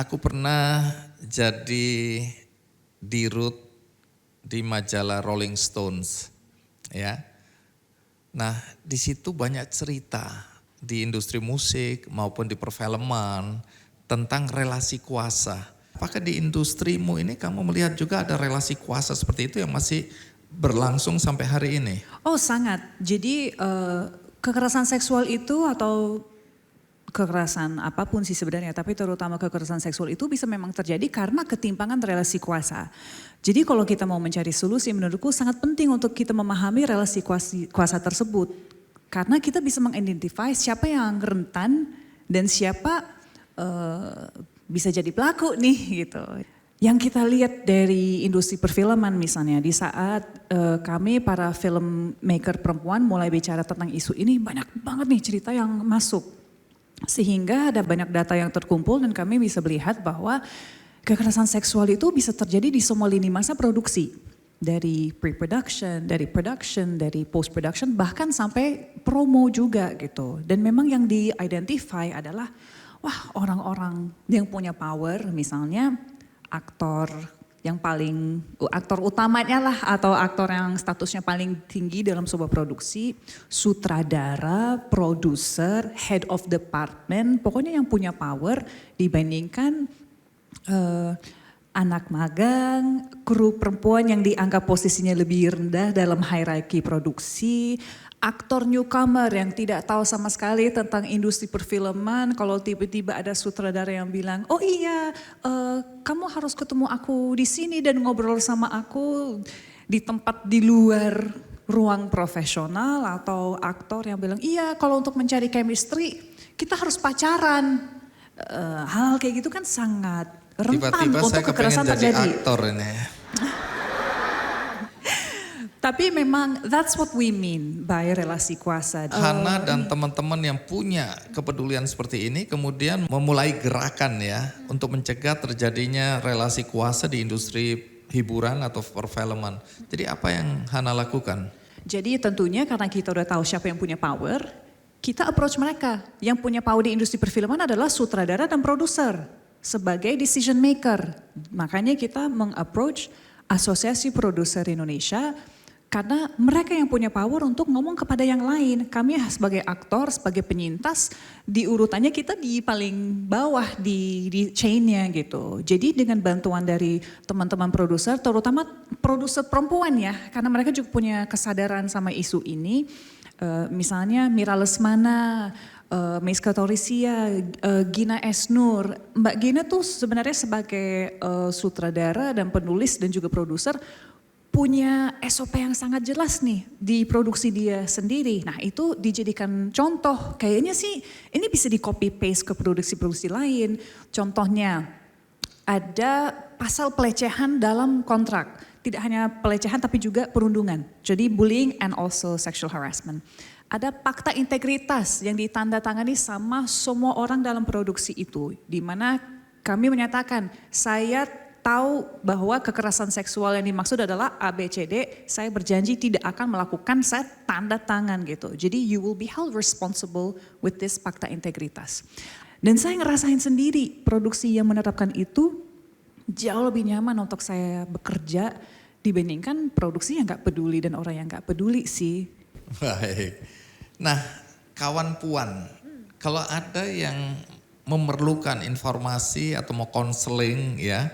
Aku pernah jadi dirut di majalah Rolling Stones, ya. Nah, di situ banyak cerita di industri musik maupun di perfilman tentang relasi kuasa. Apakah di industrimu ini kamu melihat juga ada relasi kuasa seperti itu yang masih berlangsung sampai hari ini? Oh sangat, jadi kekerasan seksual itu atau kekerasan apapun sih sebenarnya, tapi terutama kekerasan seksual itu bisa memang terjadi karena ketimpangan relasi kuasa. Jadi kalau kita mau mencari solusi menurutku sangat penting untuk kita memahami relasi kuasa tersebut. Karena kita bisa mengidentify siapa yang rentan dan siapa bisa jadi pelaku nih gitu. Yang kita lihat dari industri perfilman misalnya, di saat kami para filmmaker perempuan mulai bicara tentang isu ini, banyak banget nih cerita yang masuk. Sehingga ada banyak data yang terkumpul dan kami bisa melihat bahwa kekerasan seksual itu bisa terjadi di semua lini masa produksi. Dari pre-production, dari production, dari post-production, bahkan sampai promo juga gitu. Dan memang yang di-identify adalah, wah orang-orang yang punya power misalnya aktor yang paling, aktor utamanya lah atau aktor yang statusnya paling tinggi dalam sebuah produksi, sutradara, produser, head of department, pokoknya yang punya power dibandingkan anak magang, kru perempuan yang dianggap posisinya lebih rendah dalam hierarki produksi, aktor newcomer yang tidak tahu sama sekali tentang industri perfilman, kalau tiba-tiba ada sutradara yang bilang, oh iya kamu harus ketemu aku di sini dan ngobrol sama aku di tempat di luar ruang profesional, atau aktor yang bilang, iya kalau untuk mencari chemistry kita harus pacaran. Hal kayak gitu kan sangat rentan Tiba-tiba untuk saya kekerasan kepengen jadi terjadi. aktor ini. Tapi memang that's what we mean by relasi kuasa. Hana dan teman-teman yang punya kepedulian seperti ini kemudian memulai gerakan ya untuk mencegah terjadinya relasi kuasa di industri hiburan atau perfilman. Jadi apa yang Hana lakukan? Jadi tentunya karena kita udah tahu siapa yang punya power, kita approach mereka. Yang punya power di industri perfilman adalah sutradara dan produser sebagai decision maker. Makanya kita meng-approach Asosiasi Produser Indonesia karena mereka yang punya power untuk ngomong kepada yang lain. Kami sebagai aktor, sebagai penyintas, di urutannya kita di paling bawah di chain-nya gitu. Jadi dengan bantuan dari teman-teman produser, terutama produser perempuan ya, karena mereka juga punya kesadaran sama isu ini. Misalnya Mira Lesmana, Miska Torisia, Gina Esnur. Mbak Gina tuh sebenarnya sebagai sutradara dan penulis dan juga produser, punya SOP yang sangat jelas nih di produksi dia sendiri. Nah itu dijadikan contoh, kayaknya sih ini bisa di copy paste ke produksi-produksi lain. Contohnya ada pasal pelecehan dalam kontrak. Tidak hanya pelecehan tapi juga perundungan. Jadi bullying and also sexual harassment. Ada fakta integritas yang ditandatangani sama semua orang dalam produksi itu. Di mana kami menyatakan saya tahu bahwa kekerasan seksual yang dimaksud adalah ABCD, saya berjanji tidak akan melakukan, saya tanda tangan gitu. Jadi you will be held responsible with this fakta integritas. Dan saya ngerasain sendiri produksi yang menerapkan itu jauh lebih nyaman untuk saya bekerja dibandingkan produksi yang gak peduli dan orang yang gak peduli sih. Baik. Nah, kawan Puan, kalau ada yang memerlukan informasi atau mau konseling ya,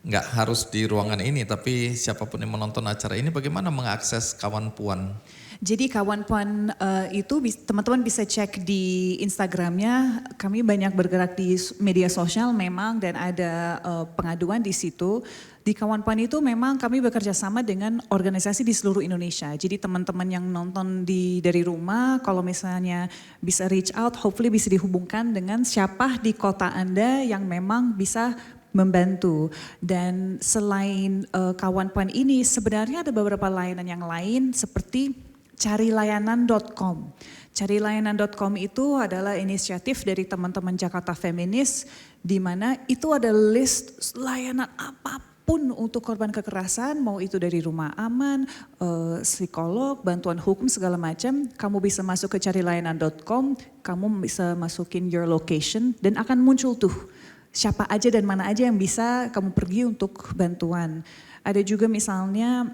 nggak harus di ruangan ini, tapi siapapun yang menonton acara ini bagaimana mengakses kawan Puan? Jadi kawan Puan itu teman-teman bisa cek di Instagramnya, kami banyak bergerak di media sosial memang dan ada pengaduan di situ. Di kawan Puan itu memang kami bekerja sama dengan organisasi di seluruh Indonesia. Jadi teman-teman yang nonton dari rumah, kalau misalnya bisa reach out, hopefully bisa dihubungkan dengan siapa di kota Anda yang memang bisa membantu. Dan selain kawan Puan ini sebenarnya ada beberapa layanan yang lain seperti carilayanan.com. Carilayanan.com itu adalah inisiatif dari teman-teman Jakarta Feminis di mana itu ada list layanan apapun untuk korban kekerasan, mau itu dari rumah aman, psikolog, bantuan hukum segala macam. Kamu bisa masuk ke carilayanan.com, kamu bisa masukin your location dan akan muncul tuh siapa aja dan mana aja yang bisa kamu pergi untuk bantuan. Ada juga misalnya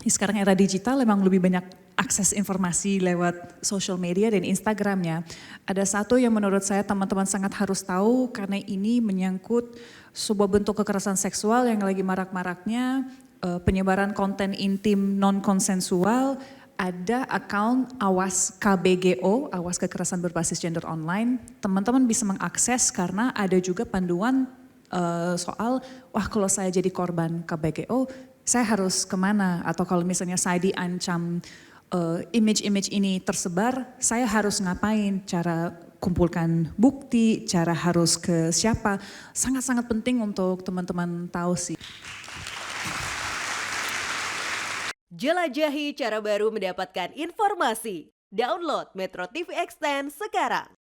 sekarang era digital memang lebih banyak akses informasi lewat social media dan Instagramnya. Ada satu yang menurut saya teman-teman sangat harus tahu karena ini menyangkut sebuah bentuk kekerasan seksual yang lagi marak-maraknya, penyebaran konten intim non-konsensual. Ada account Awas KBGO, Awas Kekerasan Berbasis Gender Online. Teman-teman bisa mengakses karena ada juga panduan soal, wah kalau saya jadi korban KBGO, saya harus kemana? Atau kalau misalnya saya diancam image-image ini tersebar, saya harus ngapain? Cara kumpulkan bukti, cara harus ke siapa. Sangat-sangat penting untuk teman-teman tahu sih. Jelajahi cara baru mendapatkan informasi. Download Metro TV Extend sekarang.